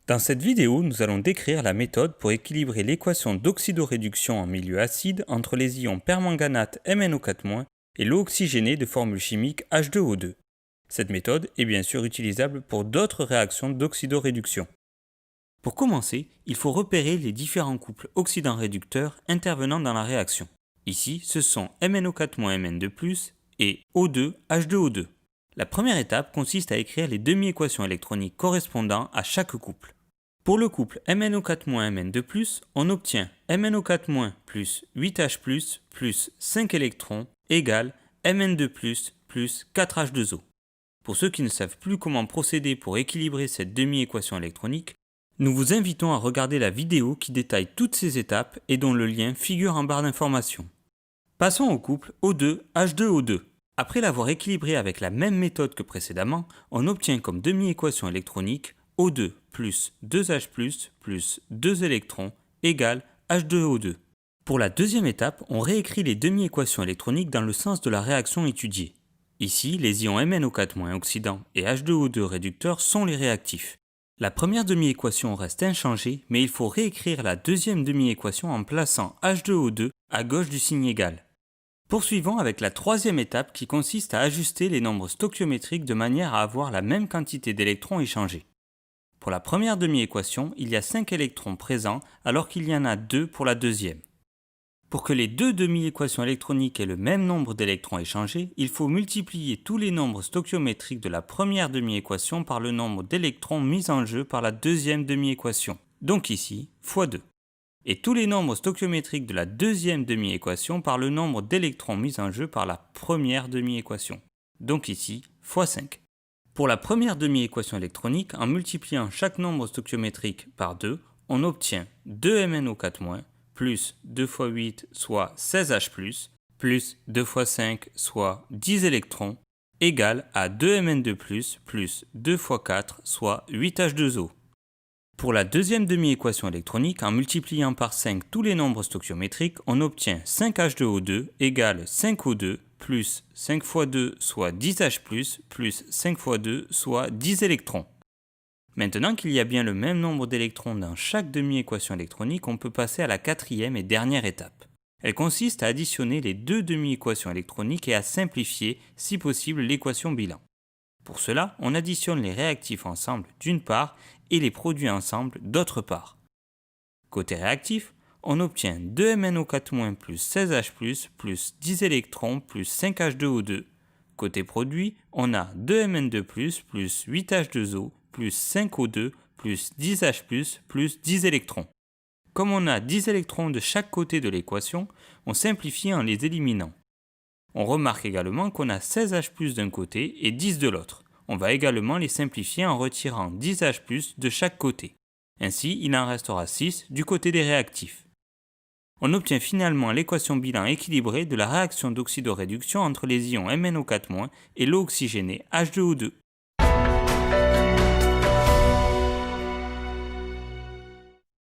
Dans cette vidéo, nous allons décrire la méthode pour équilibrer l'équation d'oxydoréduction en milieu acide entre les ions permanganate MnO4- et l'eau oxygénée de formule chimique H2O2. Cette méthode est bien sûr utilisable pour d'autres réactions d'oxydoréduction. Pour commencer, il faut repérer les différents couples oxydants-réducteurs intervenant dans la réaction. Ici, ce sont MnO4-Mn2+, et O2H2O2. La première étape consiste à écrire les demi-équations électroniques correspondant à chaque couple. Pour le couple MnO4-Mn2+, on obtient MnO4- plus 8H+, plus 5 électrons égale Mn2+, plus 4H2O. Pour ceux qui ne savent plus comment procéder pour équilibrer cette demi-équation électronique, nous vous invitons à regarder la vidéo qui détaille toutes ces étapes et dont le lien figure en barre d'information. Passons au couple O2H2O2. Après l'avoir équilibré avec la même méthode que précédemment, on obtient comme demi-équation électronique O2 plus 2H plus 2 électrons égale H2O2. Pour la deuxième étape, on réécrit les demi-équations électroniques dans le sens de la réaction étudiée. Ici, les ions MnO4- oxydants et H2O2 réducteurs sont les réactifs. La première demi-équation reste inchangée, mais il faut réécrire la deuxième demi-équation en plaçant H2O2 à gauche du signe égal. Poursuivons avec la troisième étape qui consiste à ajuster les nombres stoichiométriques de manière à avoir la même quantité d'électrons échangés. Pour la première demi-équation, il y a 5 électrons présents alors qu'il y en a 2 pour la deuxième. Pour que les deux demi-équations électroniques aient le même nombre d'électrons échangés, il faut multiplier tous les nombres stoichiométriques de la première demi-équation par le nombre d'électrons mis en jeu par la deuxième demi-équation, donc ici, fois 2. Et tous les nombres stoichiométriques de la deuxième demi-équation par le nombre d'électrons mis en jeu par la première demi-équation, donc ici, fois 5. Pour la première demi-équation électronique, en multipliant chaque nombre stoichiométrique par 2, on obtient 2MnO4- plus 2 fois 8 soit 16H+, plus 2 fois 5 soit 10 électrons, égale à 2Mn2+, plus 2 fois 4 soit 8H2O. Pour la deuxième demi-équation électronique, en multipliant par 5 tous les nombres stoichiométriques, on obtient 5H2O2 égale 5O2 plus 5 fois 2 soit 10H+, plus 5 fois 2 soit 10 électrons. Maintenant qu'il y a bien le même nombre d'électrons dans chaque demi-équation électronique, on peut passer à la quatrième et dernière étape. Elle consiste à additionner les deux demi-équations électroniques et à simplifier, si possible, l'équation bilan. Pour cela, on additionne les réactifs ensemble d'une part et les produits ensemble d'autre part. Côté réactif, on obtient 2MnO4- plus 16H+, plus 10 électrons plus 5H2O2. Côté produit, on a 2Mn2+, plus 8H2O, plus 5O2, plus 10H+, plus 10 électrons. Comme on a 10 électrons de chaque côté de l'équation, on simplifie en les éliminant. On remarque également qu'on a 16H+ d'un côté et 10 de l'autre. On va également les simplifier en retirant 10H+ de chaque côté. Ainsi, il en restera 6 du côté des réactifs. On obtient finalement l'équation bilan équilibrée de la réaction d'oxydoréduction entre les ions MnO4- et l'eau oxygénée H2O2.